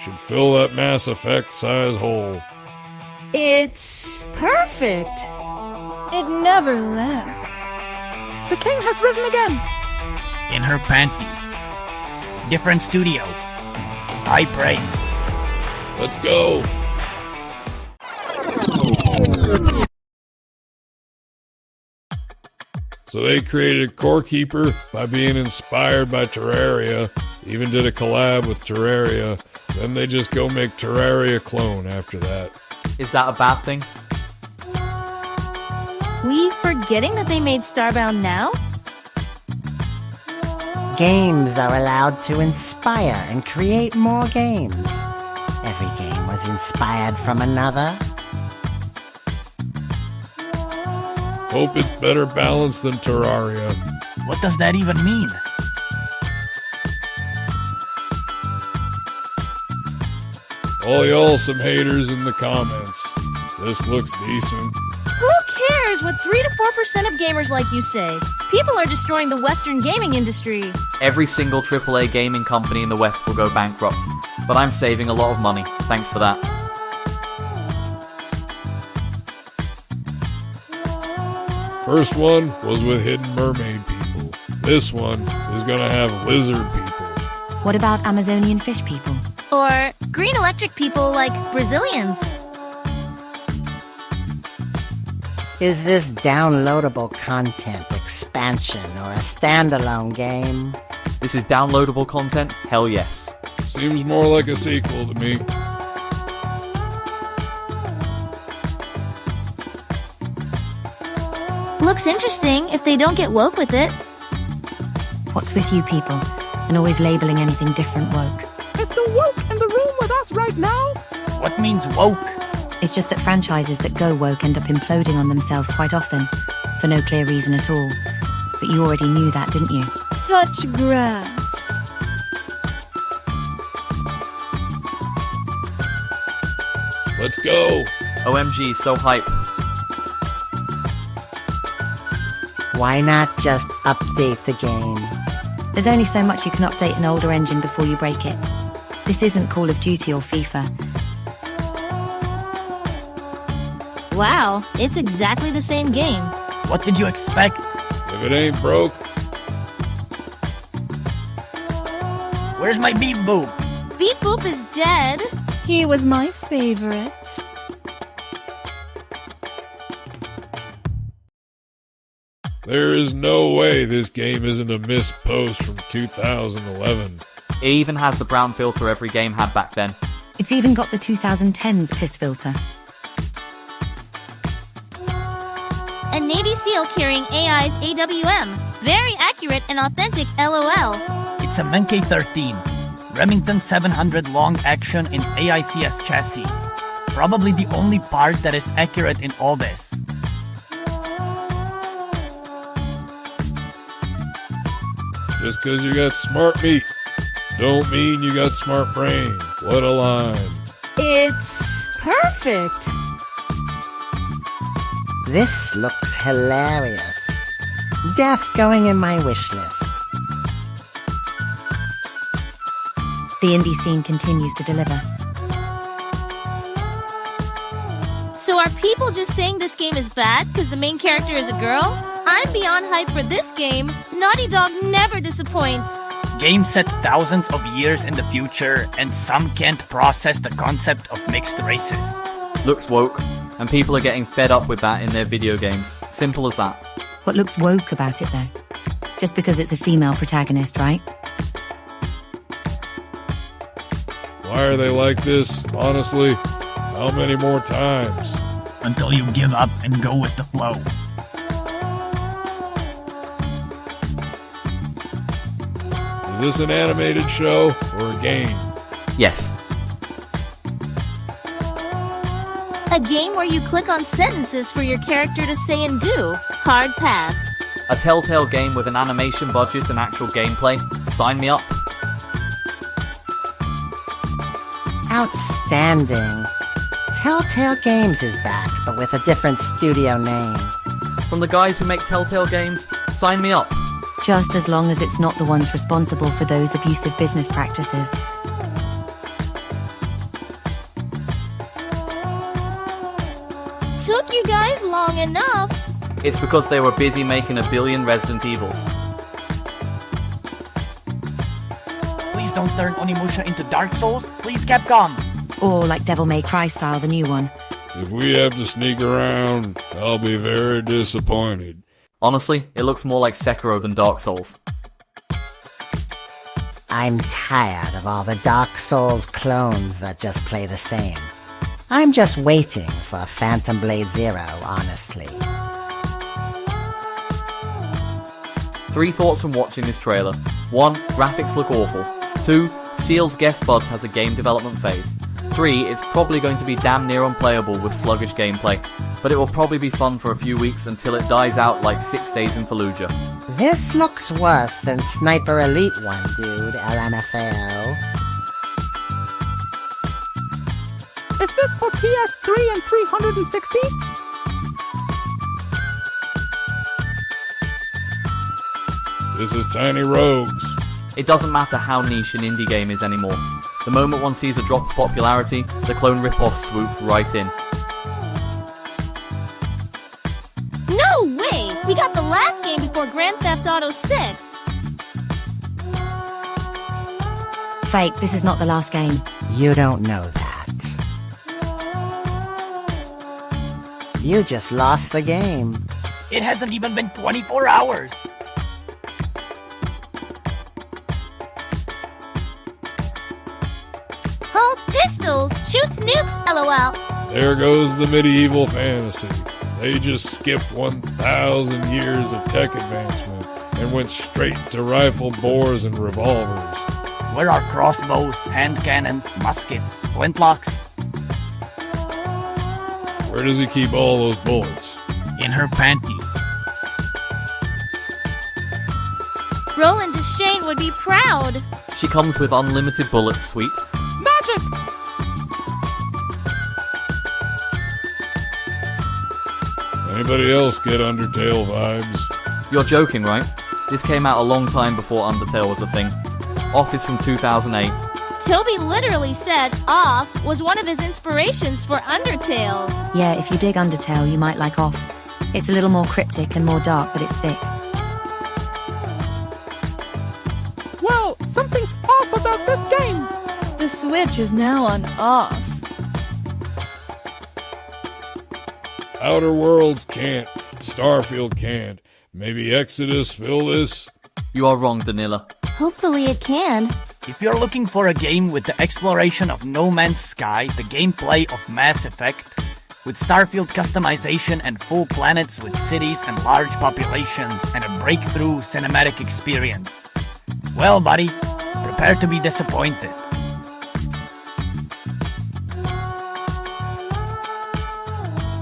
should fill that Mass Effect size hole. It's perfect. It never left. The king has risen again. In her panties. Different studio. High praise. Let's go. So they created Core Keeper by being inspired by Terraria, even did a collab with Terraria. Then they just go make Terraria clone after that. Is that a bad thing? We forgetting that they made Starbound now? Games are allowed to inspire and create more games. Every game was inspired from another. Hope it's better balanced than Terraria. What does that even mean? All y'all some haters in the comments. This looks decent. Who cares what 3 to 4% of gamers like you say? People are destroying the Western gaming industry. Every single AAA gaming company in the West will go bankrupt, but I'm saving a lot of money. Thanks for that. First one was with Hidden Mermaid people. This one is gonna have lizard people. What about Amazonian fish people? Or green electric people like Brazilians. Is this downloadable content expansion or a standalone game? This is downloadable content? Hell yes. Seems more like a sequel to me. Looks interesting if they don't get woke with it. What's with you people? And always labeling anything different woke. Is the woke in the room with us right now? What means woke? It's just that franchises that go woke end up imploding on themselves quite often, for no clear reason at all. But you already knew that, didn't you? Touch grass. Let's go. OMG, so hype. Why not just update the game? There's only so much you can update an older engine before you break it. This isn't Call of Duty or FIFA. Wow, it's exactly the same game. What did you expect? If it ain't broke. Where's my beep boop? Beep Boop is dead. He was my favorite. There is no way this game isn't a missed post from 2011. It even has the brown filter every game had back then. It's even got the 2010s piss filter. A Navy SEAL carrying AI's AWM. Very accurate and authentic, LOL. It's a Menkei 13. Remington 700 long action in AICS chassis. Probably the only part that is accurate in all this. Just because you got smart meat, don't mean you got smart brain. What a line. It's perfect. This looks hilarious. Death going in my wish list. The indie scene continues to deliver. So are people just saying this game is bad because the main character is a girl? I'm beyond hype for this game. Naughty Dog never disappoints. Games set thousands of years in the future, and some can't process the concept of mixed races. Looks woke, and people are getting fed up with that in their video games. Simple as that. What looks woke about it, though? Just because it's a female protagonist, right? Why are they like this? Honestly, how many more times? Until you give up and go with the flow. Is this an animated show or a game? Yes. A game where you click on sentences for your character to say and do. Hard pass. A Telltale game with an animation budget and actual gameplay? Sign me up. Outstanding. Telltale Games is back, but with a different studio name. From the guys who make Telltale games? Sign me up. Just as long as it's not the ones responsible for those abusive business practices. you guys long enough. It's because they were busy making a billion Resident Evils. Please don't turn Onimusha into Dark Souls. Please, Capcom. Or like Devil May Cry style, the new one. If we have to sneak around, I'll be very disappointed. Honestly, it looks more like Sekiro than Dark Souls. I'm tired of all the Dark Souls clones that just play the same. I'm just waiting for Phantom Blade Zero, honestly. 3 thoughts from watching this trailer. 1. Graphics look awful. 2. Seal's Guest Buds has a game development phase. 3. It's probably going to be damn near unplayable with sluggish gameplay, but it will probably be fun for a few weeks until it dies out like 6 Days in Fallujah. This looks worse than Sniper Elite 1, dude, LMFAO. Is this for PS3 and 360? This is Tiny Rogues. It doesn't matter how niche an indie game is anymore. The moment one sees a drop of popularity, the clone rip-offs swoop right in. No way! We got the last game before Grand Theft Auto 6. Fake, this is not the last game. You don't know that. You just lost the game. It hasn't even been 24 hours. Holds pistols, shoots nukes, LOL. There goes the medieval fantasy. They just skipped 1,000 years of tech advancement and went straight to rifle bores and revolvers. Where are crossbows, hand cannons, muskets, flintlocks? Where does he keep all those bullets? In her panties. Roland Deschain would be proud. She comes with unlimited bullets, sweet. Magic! Anybody else get Undertale vibes? You're joking, right? This came out a long time before Undertale was a thing. Off is from 2008. Toby literally said Off was one of his inspirations for Undertale. Yeah, if you dig Undertale, you might like Off. It's a little more cryptic and more dark, but it's sick. Well, something's off about this game. The Switch is now on Off. Outer Worlds can't. Starfield can't. Maybe Exodus fill this? You are wrong, Danila. Hopefully it can. If you're looking for a game with the exploration of No Man's Sky, the gameplay of Mass Effect, with Starfield customization and full planets with cities and large populations and a breakthrough cinematic experience, well, buddy, prepare to be disappointed.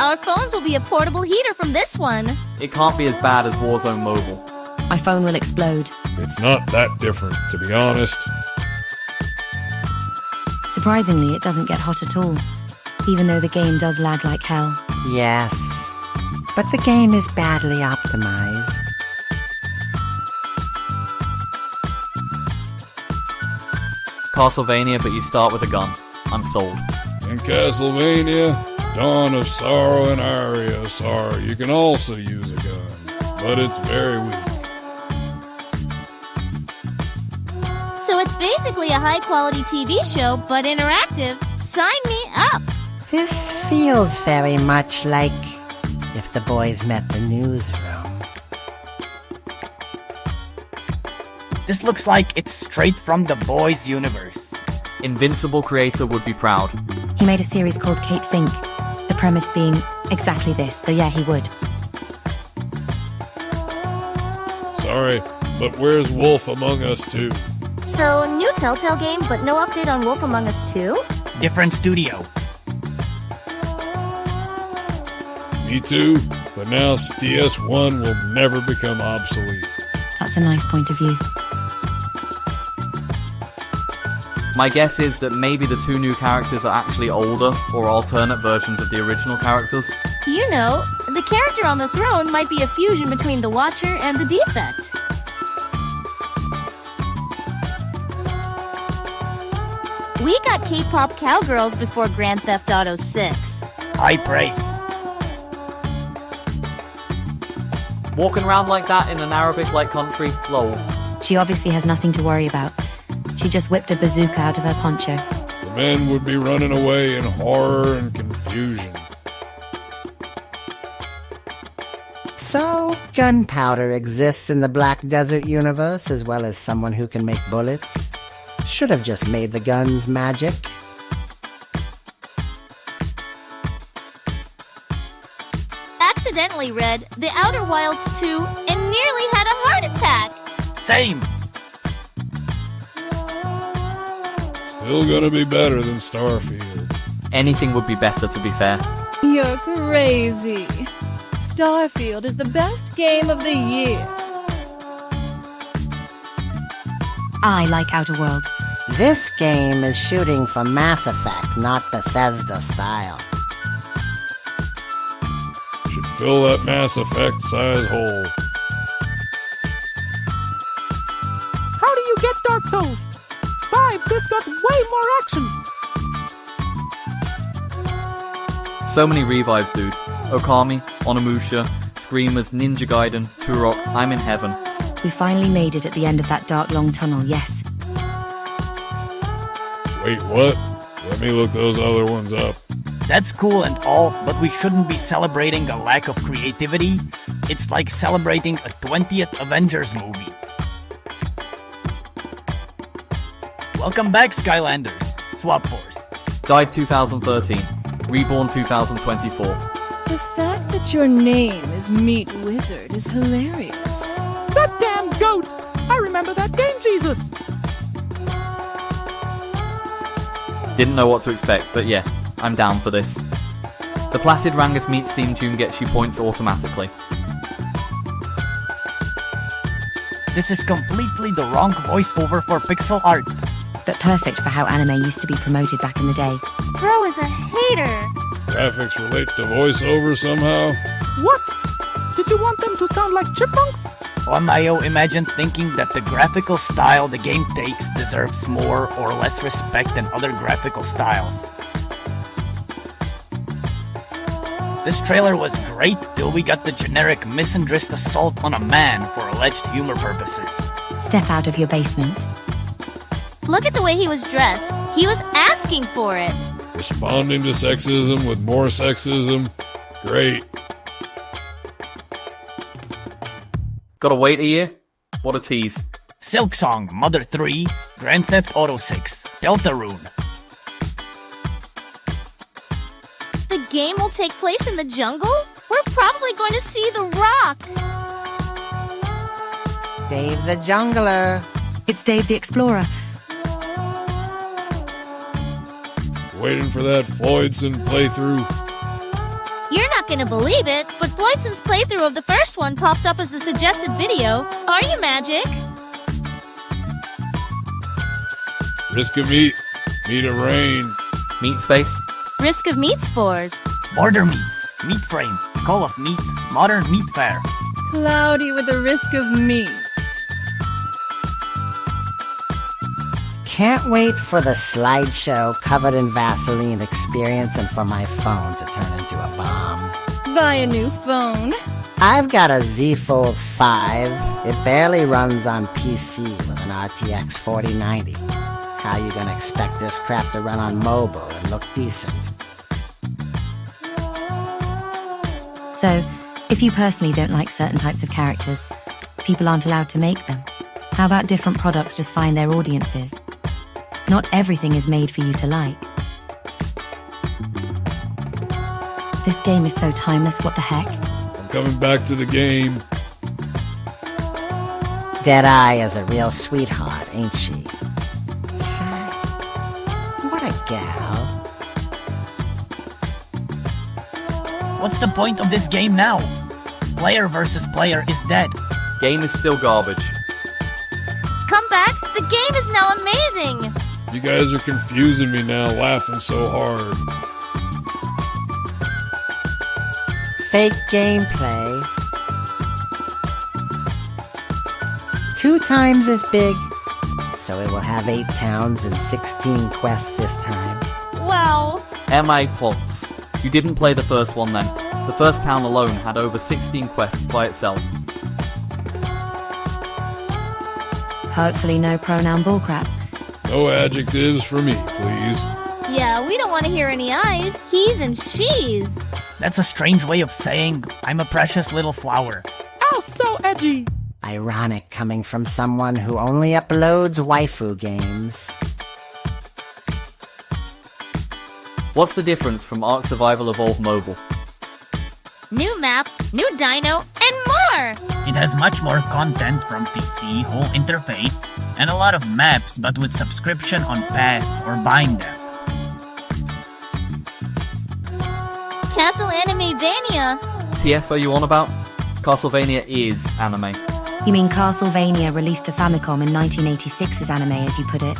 Our phones will be a portable heater from this one. It can't be as bad as Warzone Mobile. My phone will explode. It's not that different, to be honest. Surprisingly, it doesn't get hot at all, even though the game does lag like hell. Yes, but the game is badly optimized. Castlevania, but you start with a gun. I'm sold. In Castlevania, Dawn of Sorrow and Aria of Sorrow, you can also use a gun, but it's very weak. So it's basically a high-quality TV show, but interactive. Sign me up! This feels very much like if the boys met the newsroom. This looks like it's straight from the Boys universe. Invincible creator would be proud. He made a series called Cape Sync, the premise being exactly this, so yeah, he would. Sorry, but where's Wolf Among Us 2? So, new Telltale game, but no update on Wolf Among Us 2? Different studio. Me too, but now DS1 will never become obsolete. That's a nice point of view. My guess is that maybe the 2 new characters are actually older or alternate versions of the original characters. You know, the character on the throne might be a fusion between the Watcher and the Defect. We got K-pop cowgirls before Grand Theft Auto 6. High praise. Walking around like that in an Arabic-like country, lol. She obviously has nothing to worry about. She just whipped a bazooka out of her poncho. The men would be running away in horror and confusion. So, gunpowder exists in the Black Desert universe as well as someone who can make bullets. Should have just made the guns magic. Accidentally read The Outer Wilds 2 and nearly had a heart attack. Same. Still gonna be better than Starfield. Anything would be better, to be fair. You're crazy. Starfield is the best game of the year. I like Outer Worlds. This game is shooting for Mass Effect, not Bethesda style. Should fill that Mass Effect size hole. How do you get Dark Souls? 5, this got way more action. So many revives, dude. Okami, Onimusha, Screamers, Ninja Gaiden, Turok, I'm in heaven. We finally made it at the end of that dark long tunnel, yes. Wait, what? Let me look those other ones up. That's cool and all, but we shouldn't be celebrating a lack of creativity. It's like celebrating a 20th Avengers movie. Welcome back, Skylanders. Swap Force. Died 2013. Reborn 2024. The fact that your name is Meat Wizard is hilarious. That damn goat! I remember that game, Jesus! Didn't know what to expect, but yeah, I'm down for this. The Placid Rangus Meets theme tune gets you points automatically. This is completely the wrong voiceover for pixel art. But perfect for how anime used to be promoted back in the day. Bro is a hater. Graphics relate to voiceover somehow? What? Did you want them to sound like chipmunks? Mayo imagined thinking that the graphical style the game takes deserves more or less respect than other graphical styles. This trailer was great till we got the generic misandrist assault on a man for alleged humor purposes. Step out of your basement. Look at the way he was dressed. He was asking for it. Responding to sexism with more sexism? Great. Gotta wait a year? What a tease. Silksong, Mother 3, Grand Theft Auto 6, Deltarune. The game will take place in the jungle? We're probably going to see The Rock. Dave the Jungler. It's Dave the Explorer. Waiting for that Floydson playthrough. You're not going to believe it, but Floydson's playthrough of the first one popped up as the suggested video. Are you Magic? Risk of Meat. Meat of Rain. Meat Space? Risk of Meat Spores. Border Meats, Meat Frame, Call of Meat, Modern Meat Fair. Cloudy with the risk of meat. Can't wait for the slideshow covered in Vaseline experience and for my phone to turn into a bomb. Buy a new phone. I've got a Z Fold 5. It barely runs on PC with an RTX 4090. How you gonna expect this crap to run on mobile and look decent? So, if you personally don't like certain types of characters, people aren't allowed to make them. How about different products just find their audiences? Not everything is made for you to like. This game is so timeless, what the heck? I'm coming back to the game. Deadeye is a real sweetheart, ain't she? Sigh. What a gal. What's the point of this game now? Player versus player is dead. Game is still garbage. Come back. The game is now amazing. You guys are confusing me now, laughing so hard. Fake gameplay. 2 times as big, so it will have 8 towns and 16 quests this time. Wow. M.A. Fox. You didn't play the first one then. The first town alone had over 16 quests by itself. Hopefully no pronoun bullcrap. No adjectives for me, please. Yeah, we don't want to hear any I's, he's and she's. That's a strange way of saying I'm a precious little flower. Oh, so edgy. Ironic coming from someone who only uploads waifu games. What's the difference from Ark Survival Evolved Mobile? New map, new dino, and more! It has much more content from PC, whole interface, and a lot of maps, but with subscription on Pass or buying them. Castle Animevania. TF are you on about? Castlevania is anime. You mean Castlevania released to Famicom in 1986's anime, as you put it?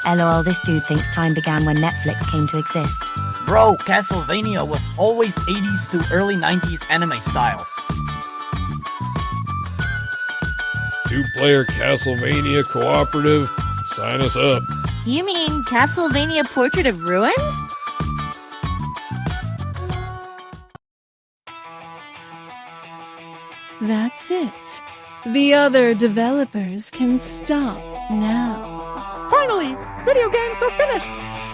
LOL, this dude thinks time began when Netflix came to exist. Bro, Castlevania was always 80s to early 90s anime style. 2-player Castlevania cooperative. Sign us up. You mean Castlevania Portrait of Ruin? That's it. The other developers can stop now. Finally, video games are finished.